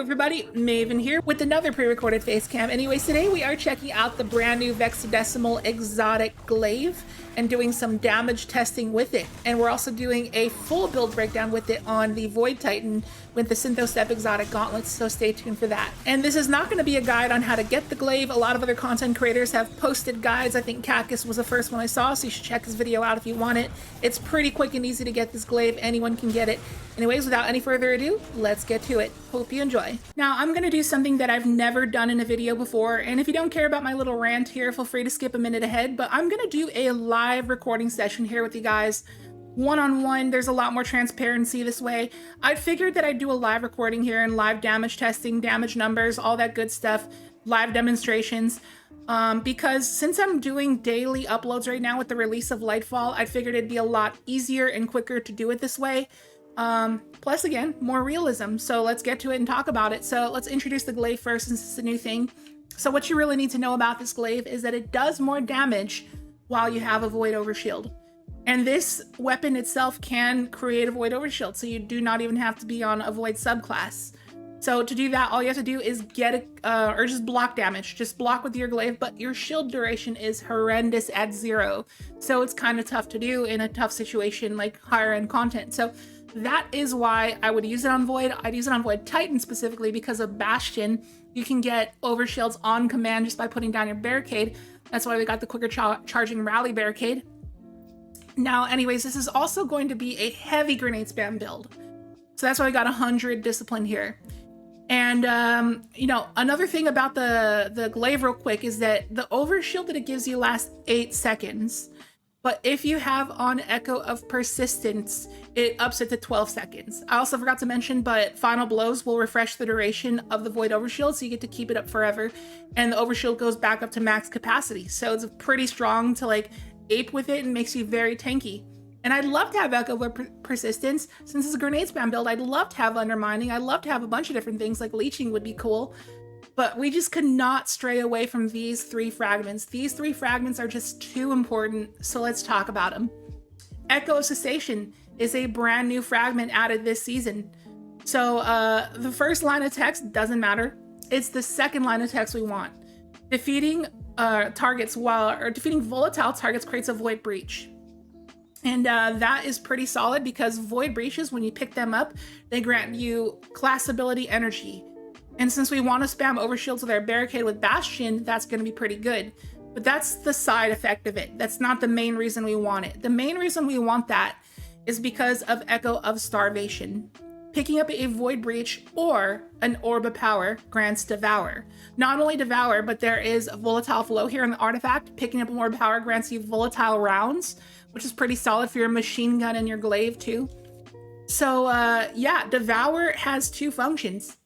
everybody, Maven here with another pre-recorded face cam. Anyways, today we are checking out the brand new Vexcalibur Exotic Glaive and doing some damage testing with it. And we're also doing a full build breakdown with it on the Void Titan with the SYNTHOCEPS Exotic gauntlets, so stay tuned for that. And this is not going to be a guide on how to get the glaive. A lot of other content creators have posted guides. I think Cactus was the first one I saw, so you should check his video out if you want it. It's pretty quick and easy to get this glaive. Anyone can get it. Anyways, without any further ado, let's get to it. Hope you enjoy. Now, I'm going to do something that I've never done in a video before, and if you don't care about my little rant here, feel free to skip a minute ahead, but I'm going to do a live recording session here with you guys. One-on-one, there's a lot more transparency this way. I figured that I'd do a live recording here and live damage testing, damage numbers, all that good stuff, live demonstrations, because since I'm doing daily uploads right now with the release of Lightfall, I figured it'd be a lot easier and quicker to do it this way. Plus, again, more realism. So let's get to it and talk about it. So let's introduce the glaive first, since it's a new thing. So what you really need to know about this glaive is that it does more damage while you have a Void Overshield. And this weapon itself can create a Void Overshield, so you do not even have to be on a Void subclass. So to do that, all you have to do is get or just block damage. Just block with your glaive, but your shield duration is horrendous at 0. So it's kind of tough to do in a tough situation like higher end content. So that is why I would use it on Void. I'd use it on Void Titan specifically because of Bastion. You can get Overshields on command just by putting down your barricade. That's why we got the quicker charging rally barricade. Now, anyways, this is also going to be a heavy grenade spam build. So that's why I got 100 discipline here. And, you know, another thing about the glaive real quick is that the overshield that it gives you lasts 8 seconds. But if you have on Echo of Persistence, it ups it to 12 seconds. I also forgot to mention, but Final Blows will refresh the duration of the Void Overshield, so you get to keep it up forever. And the Overshield goes back up to max capacity. So it's pretty strong to like ape with it and makes you very tanky. And I'd love to have Echo of Persistence. Since it's a grenade spam build, I'd love to have Undermining. I'd love to have a bunch of different things, like Leeching would be cool. But we just could not stray away from these 3 fragments. These 3 fragments are just too important, so let's talk about them. Echo of Cessation is a brand new fragment added this season. So the first line of text doesn't matter. It's the second line of text we want. Defeating defeating volatile targets creates a Void Breach. And that is pretty solid because Void Breaches, when you pick them up, they grant you class ability energy. And since we want to spam Overshields with our barricade with Bastion, that's going to be pretty good. But that's the side effect of it. That's not the main reason we want it. The main reason we want that is because of Echo of Starvation. Picking up a Void Breach or an Orb of Power grants Devour. Not only Devour, but there is a Volatile Flow here in the artifact. Picking up an Orb of Power grants you Volatile Rounds, which is pretty solid for your machine gun and your glaive too. So yeah, Devour has 2 functions.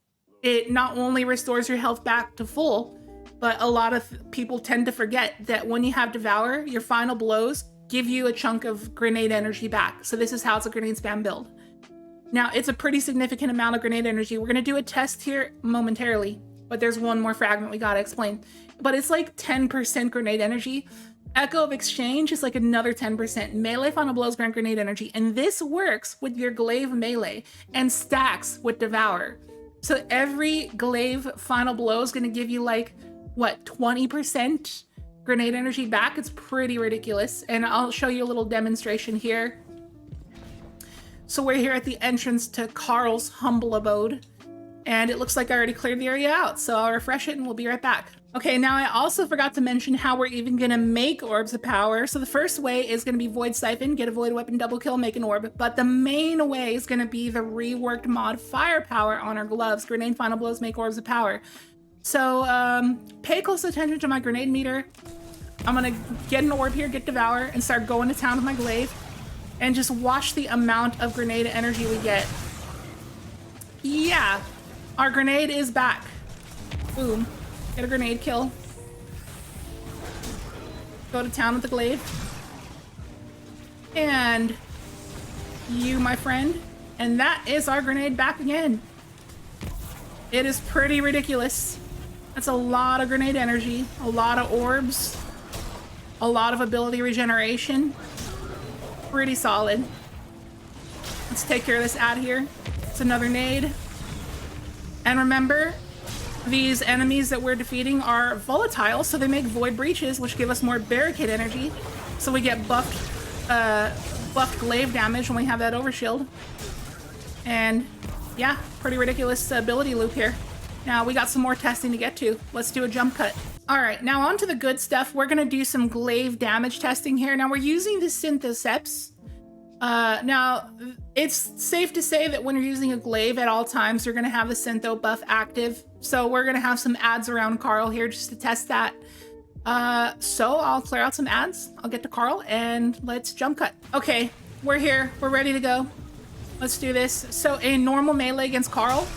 It not only restores your health back to full, but a lot of people tend to forget that when you have Devour, your final blows give you a chunk of grenade energy back. So this is how it's a grenade spam build. Now, it's a pretty significant amount of grenade energy. We're going to do a test here momentarily, but there's one more fragment we got to explain. But it's like 10% grenade energy. Echo of Exchange is like another 10%. Melee final blows grant grenade energy, and this works with your glaive melee and stacks with Devour. So every glaive final blow is going to give you like, what, 20% grenade energy back? It's pretty ridiculous. And I'll show you a little demonstration here. So we're here at the entrance to Carl's humble abode. And it looks like I already cleared the area out. So I'll refresh it and we'll be right back. Okay, now I also forgot to mention how we're even going to make Orbs of Power. So the first way is going to be Void Siphon, get a Void Weapon, double kill, make an orb. But the main way is going to be the reworked mod Firepower on our gloves. Grenade final blows make Orbs of Power. So pay close attention to my grenade meter. I'm going to get an orb here, get Devour, and start going to town with my glaive. And just watch the amount of grenade energy we get. Yeah, our grenade is back. Boom. Get a grenade kill. Go to town with the glaive. And you, my friend. And that is our grenade back again. It is pretty ridiculous. That's a lot of grenade energy, a lot of orbs, a lot of ability regeneration. Pretty solid. Let's take care of this ad here. It's another nade. And remember, these enemies that we're defeating are volatile, so they make void breaches, which give us more barricade energy. So we get buffed glaive damage when we have that overshield. And yeah, pretty ridiculous ability loop here. Now we got some more testing to get to. Let's do a jump cut. All right, now on to the good stuff. We're gonna do some glaive damage testing here. Now we're using the SYNTHOCEPS. Now it's safe to say that when you're using a glaive at all times, you're gonna have the Syntho buff active. So we're gonna have some ads around Carl here just to test that. So I'll clear out some ads. I'll get to Carl and let's jump cut. Okay, we're here, we're ready to go. Let's do this. So a normal melee against Carl,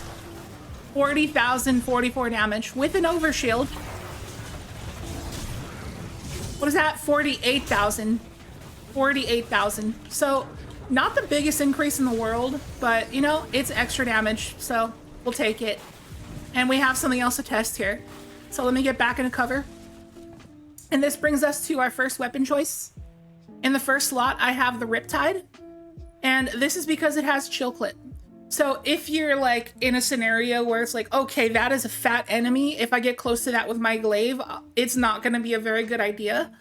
40,044 damage with an overshield. What is that? 48,000. 48,000. So not the biggest increase in the world, but you know, it's extra damage, so we'll take it. And we have something else to test here. So let me get back into cover. And this brings us to our first weapon choice. In the first slot, I have the Riptide. And this is because it has chill clip. So if you're like in a scenario where it's like, okay, that is a fat enemy. If I get close to that with my glaive, it's not gonna be a very good idea.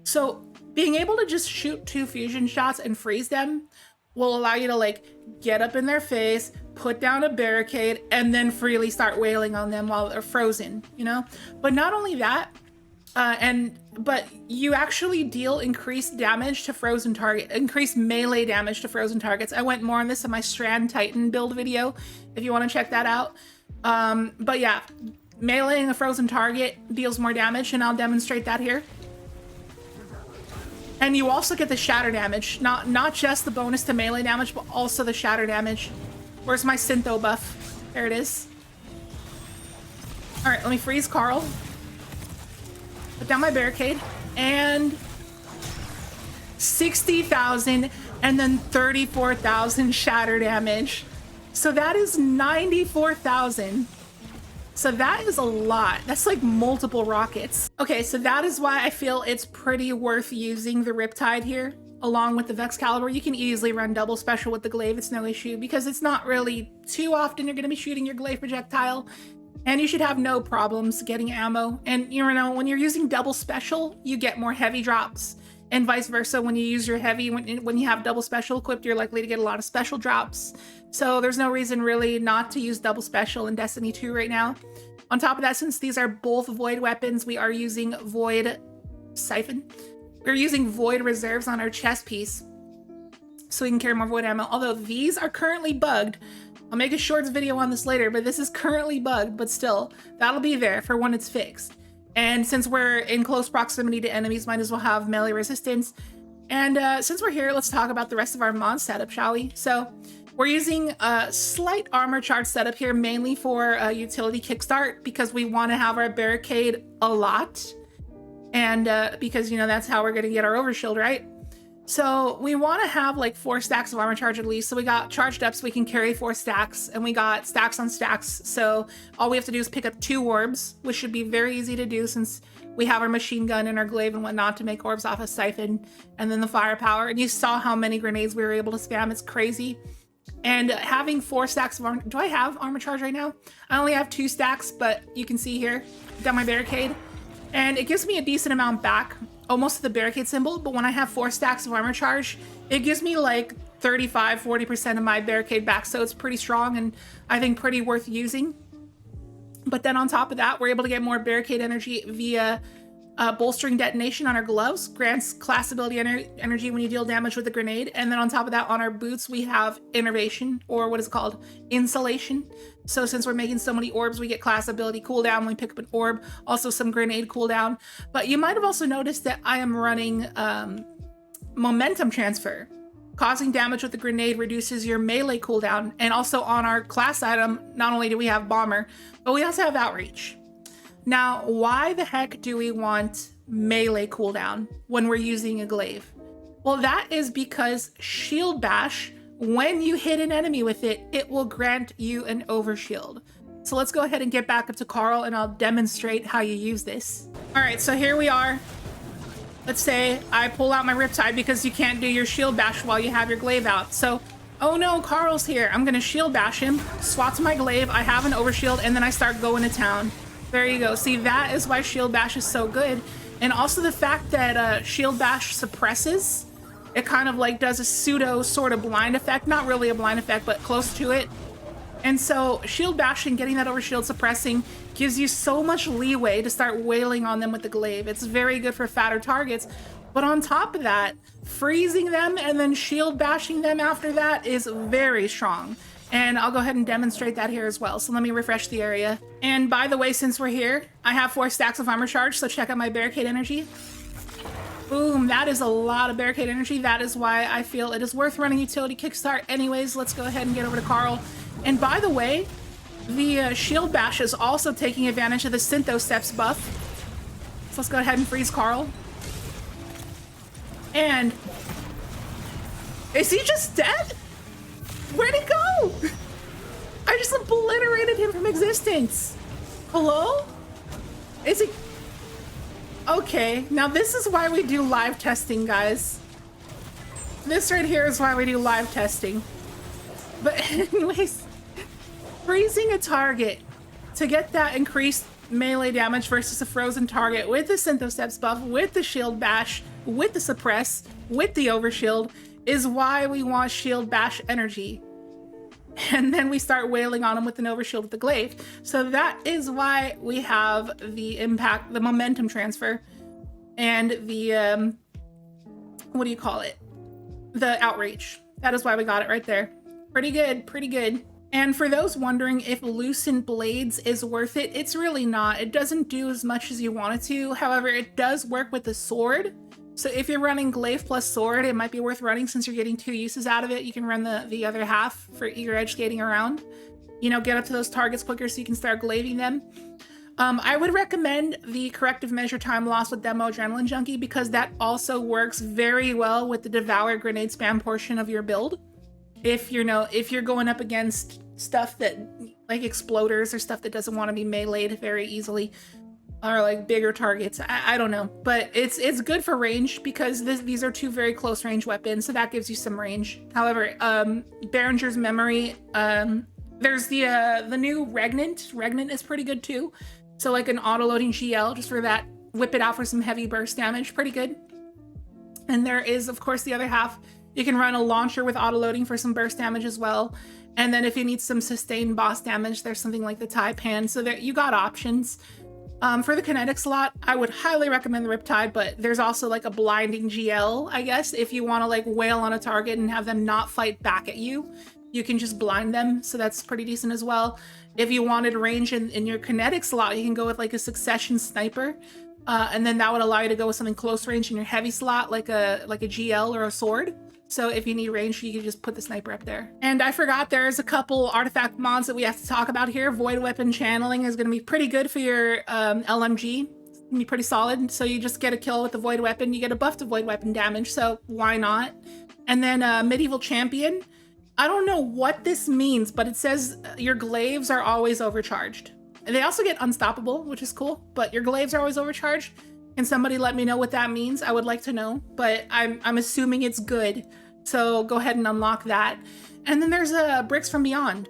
So being able to just shoot 2 fusion shots and freeze them will allow you to like get up in their face, put down a barricade, and then freely start wailing on them while they're frozen, you know? But not only that, but you actually deal increased damage to frozen target, increased melee damage to frozen targets. I went more on this in my Strand Titan build video, if you want to check that out. But yeah, meleeing a frozen target deals more damage, and I'll demonstrate that here. And you also get the shatter damage, not just the bonus to melee damage, but also the shatter damage. Where's my Syntho buff? There it is. All right, let me freeze Carl. Put down my barricade, and 60,000 and then 34,000 shatter damage. So that is 94,000. So that is a lot. That's like multiple rockets. Okay, so that is why I feel it's pretty worth using the Riptide here, along with the Vexcalibur. You can easily run double special with the glaive, it's no issue, because it's not really too often you're gonna be shooting your glaive projectile. And you should have no problems getting ammo. And you know, when you're using double special, you get more heavy drops. And vice versa, when you use your heavy, when you have double special equipped, you're likely to get a lot of special drops. So there's no reason really not to use double special in Destiny 2 right now. On top of that, since these are both void weapons, we are using Void Siphon. We're using Void Reserves on our chest piece, so we can carry more Void ammo. Although these are currently bugged. I'll make a shorts video on this later, but this is currently bugged, but still, that'll be there for when it's fixed. And since we're in close proximity to enemies, might as well have melee resistance. And since we're here, let's talk about the rest of our mod setup, shall we? So we're using a slight armor charge setup here, mainly for utility kickstart, because we want to have our barricade a lot. And because, you know, that's how we're going to get our overshield, right? So we want to have like 4 stacks of armor charge at least. So we got charged up so we can carry 4 stacks, and we got stacks on stacks. So all we have to do is pick up 2 orbs, which should be very easy to do since we have our machine gun and our glaive and whatnot to make orbs off of Siphon, and then the firepower. And you saw how many grenades we were able to spam. It's crazy. And having 4 stacks of armor, do I have armor charge right now? I only have 2 stacks, but you can see here, down my barricade. And it gives me a decent amount back, almost to the barricade symbol, but when I have 4 stacks of armor charge, it gives me like 35–40% of my barricade back, so it's pretty strong and I think pretty worth using. But then on top of that, we're able to get more barricade energy via bolstering detonation on our gloves, grants class ability energy when you deal damage with a grenade. And then on top of that, on our boots, we have innervation, or what is it called? Insulation. So since we're making so many orbs, we get class ability cooldown when we pick up an orb, also some grenade cooldown. But you might have also noticed that I am running momentum transfer. Causing damage with the grenade reduces your melee cooldown. And also on our class item, not only do we have bomber, but we also have outreach. Now, why the heck do we want melee cooldown when we're using a glaive? Well, that is because Shield Bash, when you hit an enemy with it, it will grant you an overshield. So let's go ahead and get back up to Carl and I'll demonstrate how you use this. All right, so here we are. Let's say I pull out my Riptide because you can't do your Shield Bash while you have your glaive out. So Oh no, Carl's here. I'm gonna shield bash him, swap to my glaive, I have an overshield, and then I start going to town. There you go. See, that is why shield bash is so good. And also the fact that shield bash suppresses, it kind of like does a pseudo sort of blind effect. Not really a blind effect, but close to it. And so shield bashing, getting that overshield suppressing, gives you so much leeway to start wailing on them with the glaive. It's very good for fatter targets. But on top of that, freezing them and then shield bashing them after that is very strong. And I'll go ahead and demonstrate that here as well. So let me refresh the area. And by the way, since we're here, I have 4 stacks of armor charge, so check out my barricade energy. Boom, that is a lot of barricade energy. That is why I feel it is worth running utility kickstart. Anyways, let's go ahead and get over to Carl. And by the way, the shield bash is also taking advantage of the SYNTHOCEPS buff. So let's go ahead and freeze Carl. And is he just dead? Where'd he go? I just obliterated him from existence. Hello? Is he? Okay, now this is why we do live testing, guys. This right here is why we do live testing. But anyways, freezing a target to get that increased melee damage versus a frozen target with the SYNTHOCEPS buff, with the shield bash, with the suppress, with the overshield is why we want shield bash energy. And then we start wailing on them with an overshield with the glaive. So that is why we have the impact, the momentum transfer, and the, what do you call it? The outrage. That is why we got it right there. Pretty good, pretty good. And for those wondering if loosened blades is worth it, it's really not. It doesn't do as much as you want it to. However, it does work with the sword. So if you're running glaive plus sword, it might be worth running since you're getting 2 uses out of it. You can run the other half for eager edge skating around. You know, get up to those targets quicker so you can start glaving them. I would recommend the corrective measure time loss with Demo Adrenaline Junkie because that also works very well with the Devour grenade spam portion of your build. If you're going up against stuff that like exploders or stuff that doesn't want to be meleeed very easily, or like bigger targets, I don't know, but it's good for range because these are 2 very close range weapons, so that gives you some range. However, Behringer's memory, there's the new Regnant is pretty good too. So like an auto-loading GL just for that, whip it out for some heavy burst damage, pretty good. And there is of course the other half. You can run a launcher with auto-loading for some burst damage as well. And then if you need some sustained boss damage, there's something like the Taipan. So there you got options. For the kinetic slot, I would highly recommend the Riptide, but there's also like a blinding GL, I guess, if you want to like wail on a target and have them not fight back at you. You can just blind them, so that's pretty decent as well. If you wanted range in your kinetic slot, you can go with like a Succession Sniper. And then that would allow you to go with something close range in your heavy slot, like a GL or a sword. So if you need range, you can just put the sniper up there. And I forgot there's a couple artifact mods that we have to talk about here. Void Weapon Channeling is going to be pretty good for your LMG. It's going to be pretty solid. So you just get a kill with the Void Weapon. You get a buff to Void Weapon damage, so why not? And then Medieval Champion. I don't know what this means, but it says your glaives are always overcharged. And they also get Unstoppable, which is cool, but your glaives are always overcharged. Can somebody let me know what that means? I would like to know, but I'm assuming it's good. So go ahead and unlock that. And then there's Bricks from Beyond.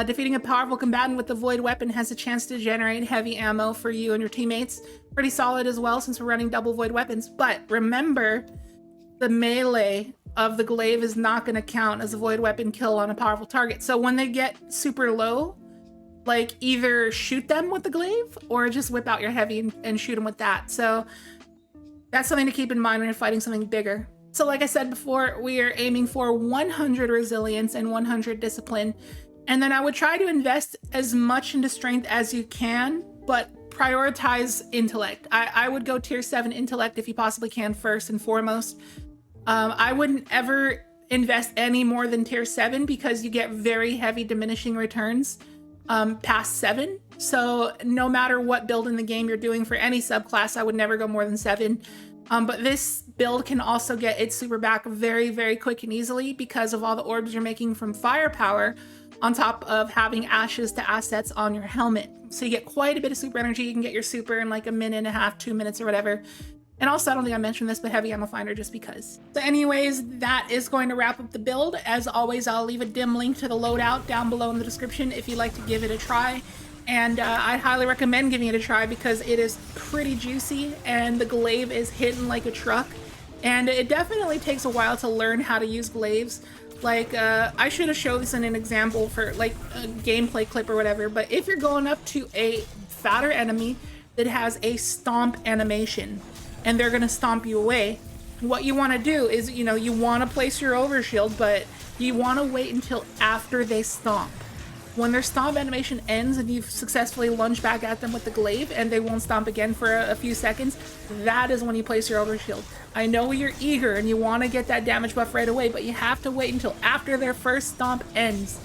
Defeating a powerful combatant with the Void Weapon has a chance to generate heavy ammo for you and your teammates. Pretty solid as well since we're running double Void Weapons. But remember, the melee of the glaive is not going to count as a Void Weapon kill on a powerful target. So when they get super low, like either shoot them with the glaive or just whip out your heavy and shoot them with that. So that's something to keep in mind when you're fighting something bigger. So like I said before, we are aiming for 100 resilience and 100 discipline. And then I would try to invest as much into strength as you can, but prioritize intellect. I would go tier 7 intellect if you possibly can first and foremost. I wouldn't ever invest any more than tier 7 because you get very heavy diminishing returns past 7. So no matter what build in the game you're doing for any subclass, I would never go more than 7. But this build can also get its super back very, very quick and easily because of all the orbs you're making from firepower on top of having ashes to assets on your helmet. So you get quite a bit of super energy. You can get your super in like a minute and a half, 2 minutes or whatever. And also, I don't think I mentioned this, but heavy ammo finder just because. So anyways, that is going to wrap up the build. As always, I'll leave a dim link to the loadout down below in the description if you'd like to give it a try. And I highly recommend giving it a try because it is pretty juicy and the glaive is hitting like a truck. And it definitely takes a while to learn how to use glaives. Like, I should have showed this in an example for like a gameplay clip or whatever, but if you're going up to a fatter enemy that has a stomp animation and they're gonna stomp you away, what you wanna do is, you know, you wanna place your overshield, but you wanna wait until after they stomp. When their stomp animation ends and you've successfully lunged back at them with the glaive and they won't stomp again for a few seconds, that is when you place your overshield. I know you're eager and you want to get that damage buff right away, but you have to wait until after their first stomp ends.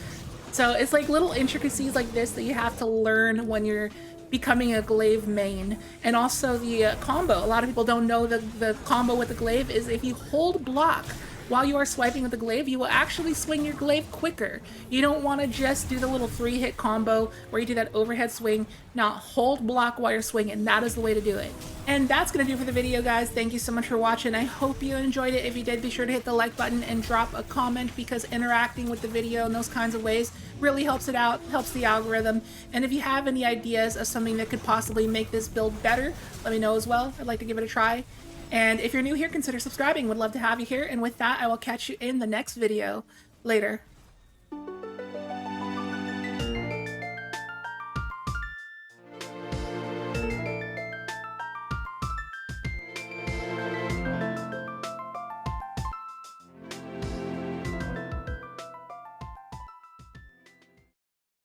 So it's like little intricacies like this that you have to learn when you're becoming a glaive main. And also the combo. A lot of people don't know that the combo with the glaive is if you hold block while you are swiping with the glaive, you will actually swing your glaive quicker. You don't want to just do the little 3-hit combo where you do that overhead swing. Now hold block while you're swinging. That is the way to do it. And that's going to do it for the video, guys. Thank you so much for watching. I hope you enjoyed it. If you did, be sure to hit the like button and drop a comment because interacting with the video in those kinds of ways really helps it out, helps the algorithm. And if you have any ideas of something that could possibly make this build better, let me know as well. I'd like to give it a try. And if you're new here, consider subscribing. Would love to have you here. And with that, I will catch you in the next video. Later.